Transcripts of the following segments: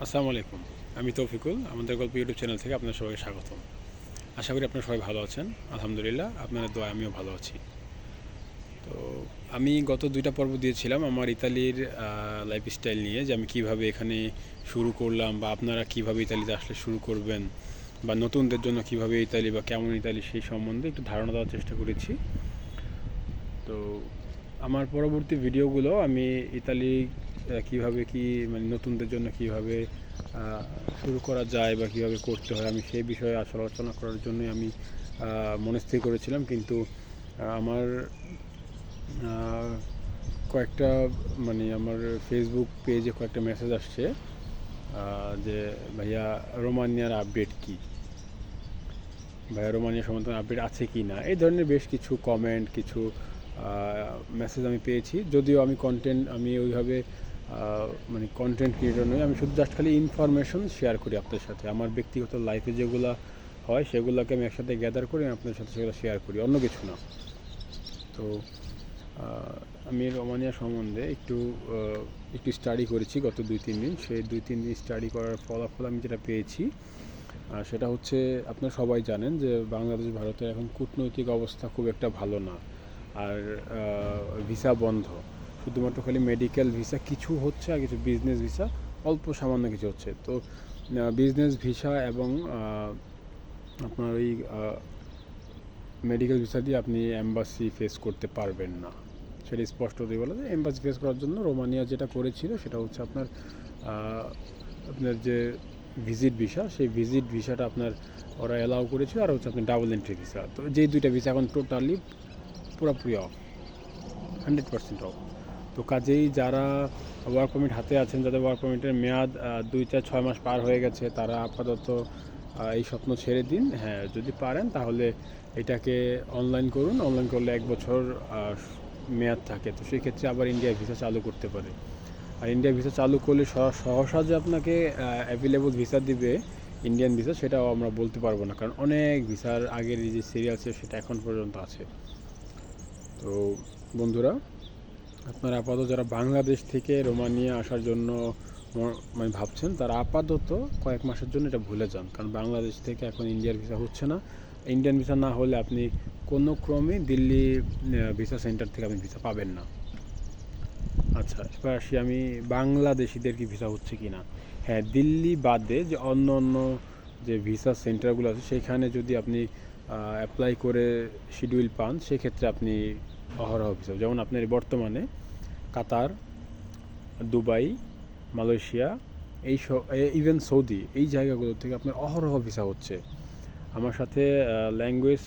আসসালামু আলাইকুম। আমি তৌফিকুল। আমাদের গল্প ইউটিউব চ্যানেল থেকে আপনাদের সবাইকে স্বাগতম। আশা করি আপনারা সবাই ভালো আছেন। আলহামদুলিল্লাহ, আপনাদের দোয়ায় আমিও ভালো আছি। তো আমি গত ২টা পর্ব দিয়েছিলাম আমার ইতালির লাইফস্টাইল নিয়ে, যে আমি কীভাবে এখানে শুরু করলাম, বা আপনারা কীভাবে ইতালিতে আসলে শুরু করবেন, বা নতুনদের জন্য কীভাবে ইতালি বা কেমন ইতালি সেই সম্বন্ধে একটু ধারণা দেওয়ার চেষ্টা করেছি। তো আমার পরবর্তী ভিডিওগুলো আমি ইতালি কীভাবে কি মানে নতুনদের জন্য কীভাবে শুরু করা যায় বা কীভাবে করতে হয়, আমি সেই বিষয়ে আসলে আলোচনা করার জন্যই আমি মনস্থির করেছিলাম। কিন্তু আমার কয়েকটা আমার ফেসবুক পেজে কয়েকটা মেসেজ আসছে যে ভাইয়া রোমানিয়ার আপডেট কী, ভাইয়া রোমানিয়া সম্বন্ধে আপডেট আছে কি না, এই ধরনের বেশ কিছু কমেন্ট, কিছু মেসেজ আমি পেয়েছি। যদিও আমি ওইভাবে কন্টেন্ট ক্রিয়েটর নই, আমি শুধু জাস্ট খালি ইনফরমেশন শেয়ার করি আপনাদের সাথে। আমার ব্যক্তিগত লাইফে যেগুলো হয় সেগুলোকে আমি একসাথে গ্যাদার করে আপনাদের সাথে সেগুলো শেয়ার করি, অন্য কিছু না। তো আমি রোমানিয়া সম্বন্ধে একটু স্টাডি করেছি গত 2-3 দিন। সেই 2-3 দিন স্টাডি করার ফলাফল আমি যেটা পেয়েছি সেটা হচ্ছে, আপনারা সবাই জানেন যে বাংলাদেশ ভারতের এখন কূটনৈতিক অবস্থা খুব একটা ভালো না। আর ভিসা বন্ধ, শুধুমাত্র খালি মেডিকেল ভিসা কিছু হচ্ছে, আর কিছু বিজনেস ভিসা অল্প সামান্য কিছু হচ্ছে। তো বিজনেস ভিসা এবং আপনার ওই মেডিকেল ভিসা দিয়ে আপনি এম্বাসি ফেস করতে পারবেন না, সেটা স্পষ্টতই বলা যায়। এম্বাসি ফেস করার জন্য রোমানিয়া যেটা করেছিল সেটা হচ্ছে আপনার যে ভিজিট ভিসা, সেই ভিজিট ভিসাটা আপনার ওরা অ্যালাউ করেছিল, আর হচ্ছে আপনার ডাবল এন্ট্রি ভিসা। তো যেই দুইটা ভিসা এখন টোটালি পুরোপুরি অফ, 100% অফ। তো কাজেই যারা ওয়ার্ক পারমিট হাতে আছেন, যাদের ওয়ার্ক পারমিটের মেয়াদ 2-4-6 মাস পার হয়ে গেছে, তারা আপাতত এই স্বপ্ন ছেড়ে দিন। হ্যাঁ, যদি পারেন তাহলে এটাকে অনলাইন করুন। অনলাইন করলে 1 বছর মেয়াদ থাকে, তো সেই ক্ষেত্রে আবার ইন্ডিয়ায় ভিসা চালু করতে পারে। আর ইন্ডিয়া ভিসা চালু করলে সহসা যে আপনাকে অ্যাভেলেবল ভিসা দিবে ইন্ডিয়ান ভিসা, সেটাও আমরা বলতে পারবো না, কারণ অনেক ভিসার আগের যে সিরিয়াল আছে সেটা এখন পর্যন্ত আছে। তো বন্ধুরা, আপনারা আপাতত যারা বাংলাদেশ থেকে রোমানিয়া আসার জন্য ভাবছেন, তারা আপাতত কয়েক মাসের জন্য এটা ভুলে যান, কারণ বাংলাদেশ থেকে এখন ইন্ডিয়ার ভিসা হচ্ছে না। ইন্ডিয়ান ভিসা না হলে আপনি কোনো ক্রমে দিল্লি ভিসা সেন্টার থেকে আপনি ভিসা পাবেন না। আচ্ছা, এবার আসি আমি বাংলাদেশিদের কি ভিসা হচ্ছে কি না। হ্যাঁ, দিল্লি বাদে যে অন্য যে ভিসা সেন্টারগুলো আছে সেখানে যদি আপনি অ্যাপ্লাই করে শিডিউল পান, সেক্ষেত্রে আপনি অহরহ ভিসা, যেমন আপনার বর্তমানে কাতার, দুবাই, মালয়েশিয়া, ইভেন সৌদি, এই জায়গাগুলো থেকে আপনার অহরহ ভিসা হচ্ছে। আমার সাথে ল্যাঙ্গুয়েজ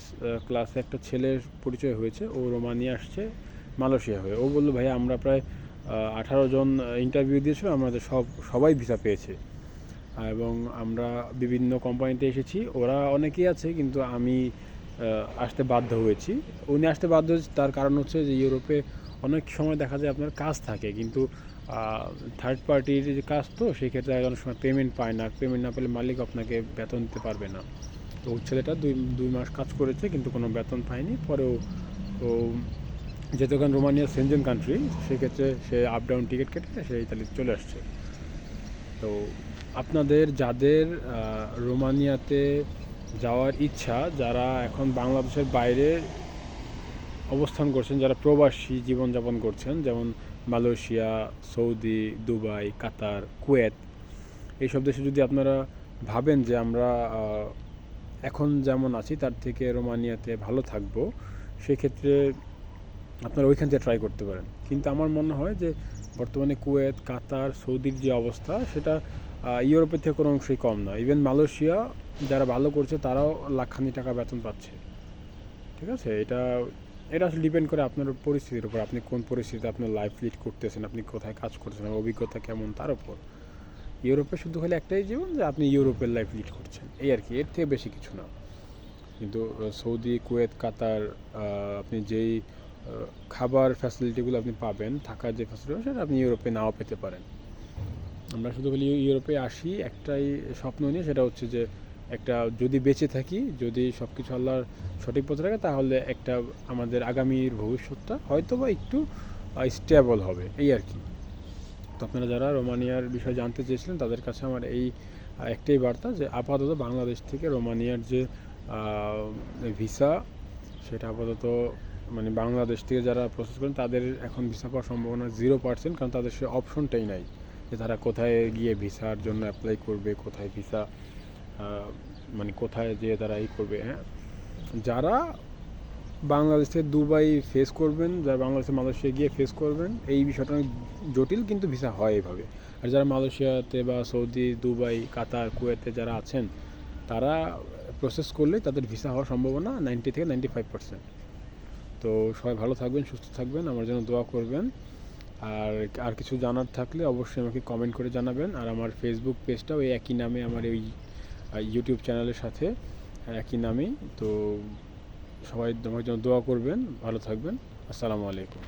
ক্লাসে একটা ছেলের পরিচয় হয়েছে, ও রোমানিয়া আসছে মালয়েশিয়া হয়ে। ও বললো, ভাইয়া আমরা প্রায় 18 জন ইন্টারভিউ দিয়েছিল, আমাদের সবাই ভিসা পেয়েছে, এবং আমরা বিভিন্ন কোম্পানিতে এসেছি। ওরা অনেকেই আছে, কিন্তু আমি আসতে বাধ্য হয়েছি। উনি আসতে বাধ্য হয়েছে, তার কারণ হচ্ছে যে ইউরোপে অনেক সময় দেখা যায় আপনার কাজ থাকে, কিন্তু থার্ড পার্টির যে কাজ, তো সেই ক্ষেত্রে অনেক সময় পেমেন্ট পায় না। পেমেন্ট না পেলে মালিক আপনাকে বেতন দিতে পারবে না। তো ওই ছেলেটা 2 মাস কাজ করেছে, কিন্তু কোনো বেতন পায়নি। পরেও ও যেহেতু এখন রোমানিয়া সেনজেন কান্ট্রি, সেক্ষেত্রে সে আপ ডাউন টিকিট কেটে সে ইতালিতে চলে আসছে। তো আপনাদের যাদের রোমানিয়াতে যাওয়ার ইচ্ছা, যারা এখন বাংলাদেশের বাইরে অবস্থান করছেন, যারা প্রবাসী জীবনযাপন করছেন, যেমন মালয়েশিয়া, সৌদি, দুবাই, কাতার, কুয়েত, এইসব দেশে যদি আপনারা ভাবেন যে আমরা এখন যেমন আছি তার থেকে রোমানিয়াতে ভালো থাকবো, সেক্ষেত্রে আপনারা ওইখান থেকে ট্রাই করতে পারেন। কিন্তু আমার মনে হয় যে বর্তমানে কুয়েত, কাতার, সৌদির যে অবস্থা, সেটা ইউরোপের থেকে কোনো অংশই কম না। ইভেন মালয়েশিয়া যারা ভালো করছে তারাও লাখখানি টাকা বেতন পাচ্ছে। ঠিক আছে, এটা আসলে ডিপেন্ড করে আপনার পরিস্থিতির উপর, আপনি কোন পরিস্থিতিতে আপনার লাইফ লিড করতেছেন, আপনি কোথায় কাজ করছেন, অভিজ্ঞতা কেমন, তার উপর। ইউরোপে শুধু খালি একটাই জীবন যে আপনি ইউরোপের লাইফ লিড করছেন, এই আর কি, এর থেকে বেশি কিছু না। কিন্তু সৌদি, কুয়েত, কাতার, আপনি যেই খাবার ফ্যাসিলিটিগুলো আপনি পাবেন, থাকার যে ফ্যাসিলিটি, সেটা আপনি ইউরোপে নাও পেতে পারেন। আমরা শুধু খালি ইউরোপে আসি একটাই স্বপ্ন নিয়ে, সেটা হচ্ছে যে একটা, যদি বেঁচে থাকি, যদি সব কিছু আল্লাহর সঠিক পথে থাকে, তাহলে একটা আমাদের আগামীর ভবিষ্যৎটা হয়তো বা একটু স্টেবল হবে, এই আর কি। তো আপনারা যারা রোমানিয়ার বিষয়ে জানতে চেয়েছিলেন তাদের কাছে আমার এই একটাই বার্তা যে আপাতত বাংলাদেশ থেকে রোমানিয়ার যে ভিসা সেটা আপাতত মানে বাংলাদেশ থেকে যারা প্রসেস করেন তাদের এখন ভিসা পাওয়ার সম্ভাবনা 0%, কারণ তাদের সে অপশনটাই নাই যে তারা কোথায় গিয়ে ভিসার জন্য অ্যাপ্লাই করবে, কোথায় ভিসা মানে কোথায় যেয়ে তারা করবে। হ্যাঁ, যারা বাংলাদেশ থেকে দুবাই ফেস করবেন, যারা বাংলাদেশে মালয়েশিয়া গিয়ে ফেস করবেন, এই বিষয়টা অনেক জটিল, কিন্তু ভিসা হয় এভাবে। আর যারা মালয়েশিয়াতে বা সৌদি, দুবাই, কাতার, কুয়েতে যারা আছেন তারা প্রসেস করলেই তাদের ভিসা হওয়ার সম্ভাবনা 90 থেকে 95%। তো সবাই ভালো থাকবেন, সুস্থ থাকবেন, আমার জন্য দোয়া করবেন। আর কিছু জানার থাকলে অবশ্যই আমাকে কমেন্ট করে জানাবেন। আর আমার ফেসবুক পেজটাও এই একই নামে, আমার এই ইউটিউব চ্যানেলের সাথে একই নামেই। তো সবাই আমার জন্য দোয়া করবেন, ভালো থাকবেন। আসসালামু আলাইকুম।